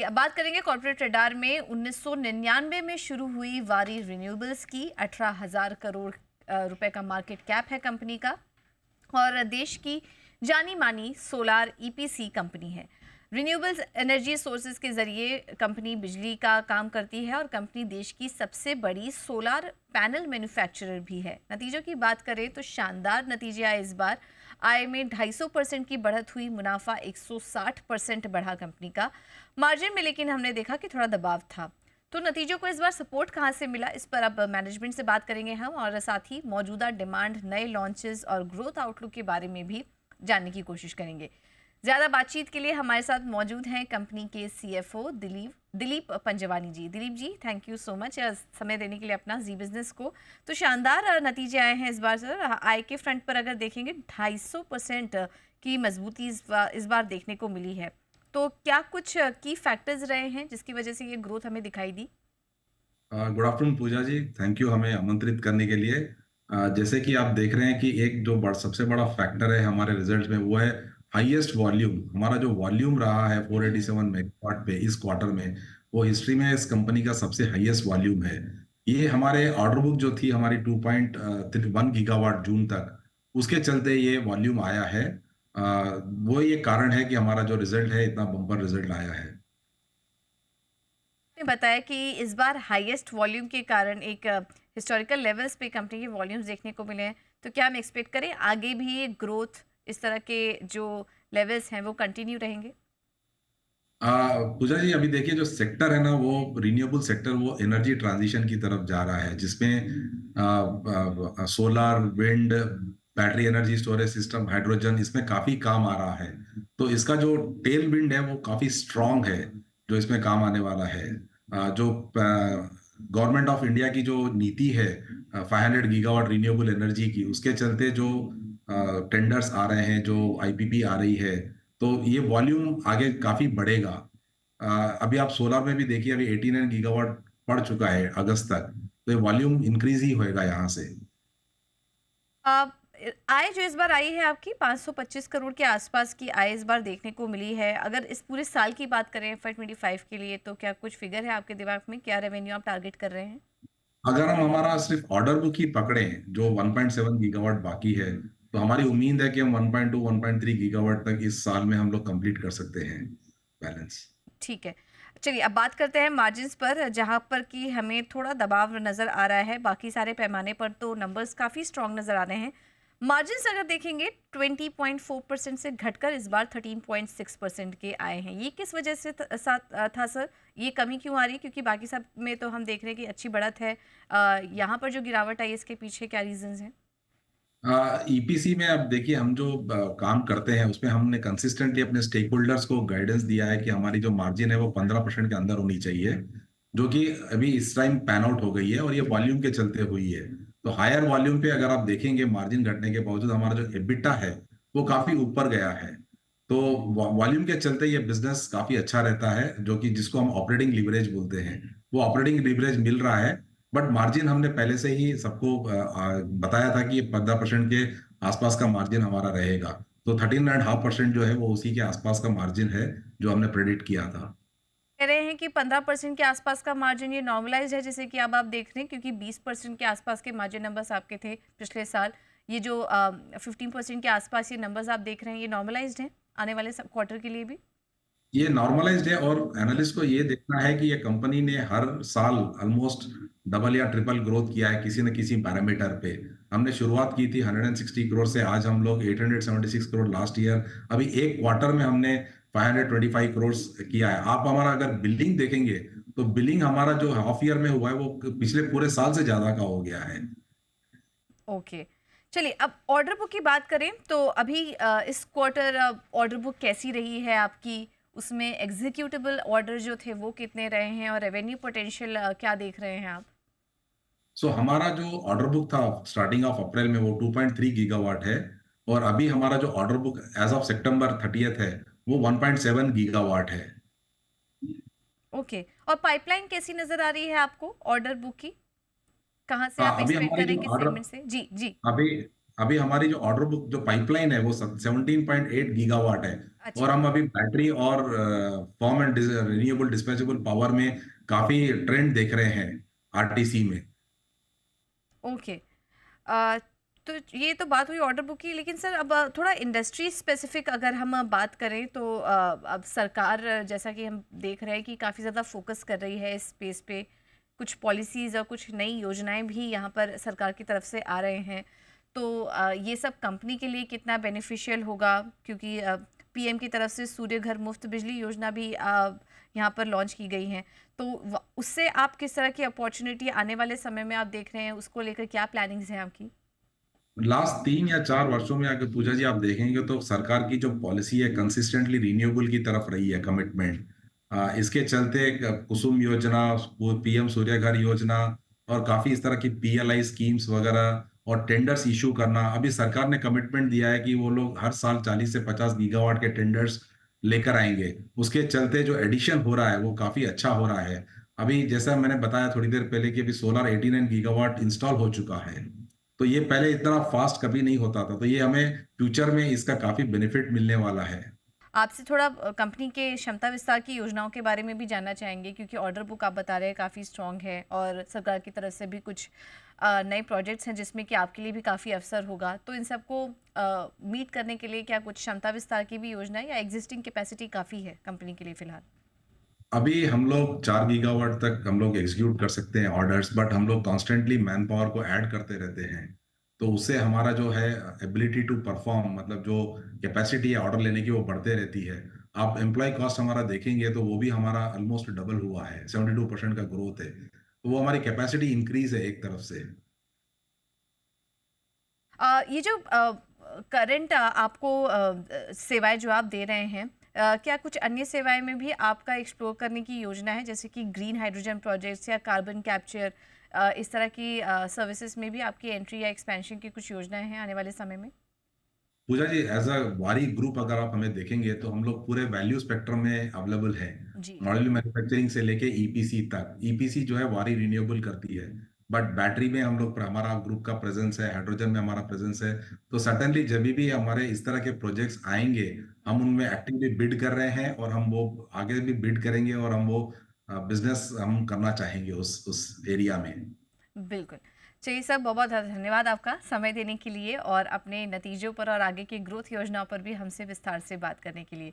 चलिए अब बात करेंगे कॉर्पोरेट रडार में 1999 में शुरू हुई वारी रिन्यूएबल्स की 18,000 करोड़ रुपए का मार्केट कैप है कंपनी का। और देश की जानी मानी सोलार ईपीसी कंपनी है। रिन्यूएबल्स एनर्जी सोर्सेज के जरिए कंपनी बिजली का काम करती है और कंपनी देश की सबसे बड़ी सोलार पैनल मैन्युफैक्चरर भी है। नतीजों की बात करें तो शानदार नतीजे आए इस बार। आय में 250% की बढ़त हुई, मुनाफा 160% बढ़ा कंपनी का। मार्जिन में लेकिन हमने देखा कि थोड़ा दबाव था। तो नतीजों को इस बार सपोर्ट कहाँ से मिला, इस पर अब मैनेजमेंट से बात करेंगे हम, और साथ ही मौजूदा डिमांड, नए लॉन्चेस और ग्रोथ आउटलुक के बारे में भी जानने की कोशिश करेंगे। ज़्यादा बातचीत के लिए हमारे साथ मौजूद हैं कंपनी के CFO Dilip Panjwani ji. Dilip ji, thank you so much समय देने के लिए अपना जी बिजनेस को। तो शानदार नतीजे आए हैं इस बार सर। आय के फ्रंट पर अगर देखेंगे 250% की मजबूती इस बार देखने को मिली है। तो क्या कुछ की फैक्टर्स रहे हैं जिसकी वजह से ये ग्रोथ हमें दिखाई दी? Good afternoon Pooja ji, thank you हमें आमंत्रित करने के लिए। जैसे कि आप देख रहे हैं कि एक जो सबसे बड़ा फैक्टर है हमारे रिजल्ट में, वो है हाईएस्ट वॉल्यूम। हमारा जो वॉल्यूम रहा है 487 मेगावाट पे इस क्वार्टर में, वो हिस्ट्री में इस कंपनी का सबसे हाईएस्ट वॉल्यूम है। ये हमारे ऑर्डर बुक जो थी हमारी 2.1 गीगावाट जून तक, उसके चलते ये वॉल्यूम आया है। वो ये कारण है कि हमारा जो रिजल्ट है इतना बम्पर रिजल्ट आया है। ने बताया कि इस बार हाईएस्ट वॉल्यूम के कारण एक हिस्टोरिकल लेवल्स पे कंपनी के वॉल्यूम्स देखने को मिले हैं। तो क्या हम एक्सपेक्ट करें आगे भी ये ग्रोथ, इस तरह के जो लेवल्स हैं वो कंटिन्यू रहेंगे? पूजा जी, अभी देखिए जो सेक्टर है ना, वो रिन्यूएबल सेक्टर, वो एनर्जी ट्रांजिशन की तरफ जा रहा है, जिसमें solar, wind, battery energy storage system, hydrogen, इसमें काफी काम आ रहा है। तो इसका जो टेल विंड है वो काफी स्ट्रांग है, जो इसमें काम आने वाला है। जो गवर्नमेंट ऑफ इंडिया की जो नीति है 500 गीगावाट रिन्यूएबल एनर्जी की, उसके चलते जो टेंडर्स आ रहे हैं, जो आईपीपी आ रही है, तो ये वॉल्यूम आगे काफी बढ़ेगा। अ, अभी आप सोलर में भी देखिए, अभी 89 गीगावाट पड़ चुका है अगस्त तक, तो ये वॉल्यूम इंक्रीज ही होएगा यहाँ से। आप आय जो इस बार आई है आपकी 525 करोड़ के आसपास की आय इस बार देखने को मिली है। अगर इस पूरे साल की बात करें FY25 के लिए, तो क्या कुछ फिगर है आपके दिमाग में, क्या रेवेन्यू आप टारगेट कर रहे हैं? अगर हम हमारा सिर्फ ऑर्डर बुक ही पकड़े, जो 1.7 गीगावाट बाकी है, तो हमारी उम्मीद है कि हम 1.2 1.3 गीगावाट तक इस साल में हम लोग कंप्लीट कर सकते हैं बैलेंस। ठीक है। चलिए अब बात करते हैं मार्जिन्स पर, जहाँ पर कि हमें थोड़ा दबाव नज़र आ रहा है। बाकी सारे पैमाने पर तो नंबर्स काफ़ी स्ट्रॉन्ग नज़र आ रहे हैं। मार्जिन्स अगर देखेंगे 20.4% से घटकर इस बार 13.6% के आए हैं। ये किस वजह से था सर? ये कमी क्यों आ रही है? क्योंकि बाकी सब में तो हम देख रहे हैं कि अच्छी बढ़त है। यहाँ पर जो गिरावट आई, इसके पीछे क्या रीज़न्स हैं? ईपीसी में अब देखिए, हम जो काम करते हैं उसमें हमने कंसिस्टेंटली अपने स्टेक होल्डर्स को गाइडेंस दिया है कि हमारी जो मार्जिन है वो 15% के अंदर होनी चाहिए, जो कि अभी इस टाइम पैन आउट हो गई है, और ये वॉल्यूम के चलते हुई है। तो हायर वॉल्यूम पे अगर आप देखेंगे, मार्जिन घटने के बावजूद हमारा जो एबिटा है वो काफी ऊपर गया है। तो वॉल्यूम के चलते ये बिजनेस काफी अच्छा रहता है, जो कि जिसको हम ऑपरेटिंग लीवरेज बोलते हैं, वो ऑपरेटिंग लीवरेज मिल रहा है। बट मार्जिन हमने पहले से ही सबको बताया था कि ये 15% के आसपास का मार्जिन हमारा रहेगा। तो 13.5% जो है वो उसी के आसपास का मार्जिन है, जो हमने प्रेडिक्ट किया था। कह रहे हैं कि 15% के आसपास का मार्जिन ये नॉर्मलाइज्ड है, जैसे कि अब आप देख रहे हैं, क्योंकि 20% के आसपास के मार्जिन नंबर्स आपके थे पिछले साल। ये जो 15% के आसपास ये नंबर्स आप देख रहे हैं, ये नॉर्मलाइज्ड हैं आने वाले क्वार्टर के लिए भी? ये नॉर्मलाइज्ड है, और एनालिस्ट को ये देखना है कि ये कंपनी ने हर साल ऑलमोस्ट डबल या ट्रिपल ग्रोथ किया है किसी न किसी पैरामीटर पे। हमने शुरुआत की थी 160 करोड़ से, आज हम लोग 876 करोड़ लास्ट ईयर। अभी एक क्वार्टर में हमने 525 करोड़ किया है। आप हमारा अगर बिल्डिंग देखेंगे, तो बिल्डिंग हमारा जो हाफ ईयर में हुआ है वो पिछले पूरे साल से ज्यादा का हो गया है। ओके। चलिए अब ऑर्डर बुक की बात करें तो अभी इस क्वार्टर ऑर्डर बुक कैसी रही है आपकी? उसमें एग्जीक्यूटेबल ऑर्डर जो थे वो कितने रहे हैं, और रेवेन्यू पोटेंशियल क्या देख रहे हैं आप? सो हमारा जो ऑर्डर बुक था स्टार्टिंग ऑफ अप्रैल में, वो 2.3 गीगावाट है। और अभी हमारा जो order book as of September 30th है, वो 1.7 गीगावाट है। ओके। और पाइपलाइन कैसी नज़र आ रही है आपको ऑर्डर बुक की? कहाँ से आप अभी एक्सपेक्ट हमारी कर रहे जो हैं, किस ऑर्डर सेगमेंट से? जी, जी। अभी अभी हमारी जो ऑर्डर बुक जो पाइपलाइन है वो 17.8 गीगावाट है और अच्छा। हम अभी बैटरी और form and renewable dispatchable power में काफी ट्रेंड देख रहे हैं आरटीसी में। ओके। अ, तो ये तो बात हुई ऑर्डर बुक की, लेकिन सर अब थोड़ा इंडस्ट्री स्पेसिफिक अगर हम बात करें तो अब सरकार जैसा कि हम देख रहे हैं कि काफ़ी ज़्यादा फोकस कर रही है इस स्पेस पे। कुछ पॉलिसीज़ और कुछ नई योजनाएं भी यहाँ पर सरकार की तरफ से आ रहे हैं। तो ये सब कंपनी के लिए कितना बेनिफिशियल होगा, क्योंकि पीएम की तरफ से सूर्य घर मुफ्त बिजली योजना भी यहाँ पर लॉन्च की गई है। तो उससे आप किस तरह की अपॉर्चुनिटी आने वाले समय में आप देख रहे हैं, उसको लेकर क्या प्लानिंग्स हैं आपकी? लास्ट 3 या 4 वर्षों में अगर पूजा जी आप देखेंगे तो सरकार की जो पॉलिसी है कंसिस्टेंटली रिन्यूएबल की तरफ रही है कमिटमेंट। इसके चलते कुसुम योजना, पीएम सूर्य घर योजना और काफी इस तरह की पीएलआई स्कीम्स वगैरह और टेंडर्स इशू करना, अभी सरकार ने कमिटमेंट दिया है कि वो लोग हर साल 40 से 50 गीगावाट के टेंडर्स लेकर आएंगे। उसके चलते जो एडिशन हो रहा है वो काफी अच्छा हो रहा है। अभी जैसा मैंने बताया थोड़ी देर पहले कि अभी सोलर 89 गीगावाट इंस्टॉल हो चुका है। तो ये पहले इतना फास्ट कभी नहीं होता था, तो ये हमें फ्यूचर में इसका काफी बेनिफिट मिलने वाला है। आपसे थोड़ा कंपनी के क्षमता विस्तार की योजनाओं के बारे में भी जानना चाहेंगे, क्योंकि ऑर्डर बुक आप बता रहे हैं काफ़ी स्ट्रॉन्ग है और सरकार की तरफ से भी कुछ नए प्रोजेक्ट्स हैं जिसमें कि आपके लिए भी काफ़ी अवसर होगा। तो इन सबको मीट करने के लिए क्या कुछ क्षमता विस्तार की भी योजना है, या एग्जिस्टिंग कैपेसिटी काफ़ी है कंपनी के लिए फिलहाल? अभी हम लोग 4 गीगावाट तक हम लोग एग्जीक्यूट कर सकते हैं ऑर्डर्स, बट हम लोग कॉन्स्टेंटली मैन पावर को ऐड करते रहते हैं। तो उससे हमारा जो है एबिलिटी टू परफॉर्म, मतलब जो कैपेसिटी है ऑर्डर लेने की, वो बढ़ते रहती है। आप एम्प्लॉय कॉस्ट हमारा देखेंगे तो वो भी हमारा ऑलमोस्ट डबल हुआ है, 72% का ग्रोथ है। तो वो हमारी कैपेसिटी इंक्रीज है एक तरफ से। ये जो करंट आपको सेवाएं जो आप दे रहे हैं, क्या कुछ अन्य सेवाएं में भी आपका एक्सप्लोर करने की योजना है, जैसे कि ग्रीन हाइड्रोजन प्रोजेक्ट्स या कार्बन कैप्चर, इस तरह की सर्विसेज में भी आपकी एंट्री या एक्सपेंशन की कुछ योजनाएं हैं आने वाले समय में? पूजा जी, एज अ वारी ग्रुप अगर आप हमें देखेंगे तो हम लोग पूरे वैल्यू स्पेक्ट्रम में अवेलेबल हैं। जी। मॉड्यूलर मैन्युफैक्चरिंग से लेके ईपीसी तक। ईपीसी जो है वारी रिन्यूएबल करती है, बट बैटरी में हम लोग, हमारा ग्रुप का प्रेजेंस है, हाइड्रोजन में हमारा प्रेजेंस है। तो सर्टेनली जब भी हमारे इस तरह के प्रोजेक्ट्स आएंगे, हम उनमें एक्टिवली बिड कर रहे हैं और हम वो आगे भी बिड करेंगे और हम वो बिजनेस हम करना चाहेंगे उस एरिया में। बिल्कुल। चलिए सर, बहुत बहुत धन्यवाद आपका समय देने के लिए और अपने नतीजों पर और आगे की ग्रोथ योजनाओं पर भी हमसे विस्तार से बात करने के लिए।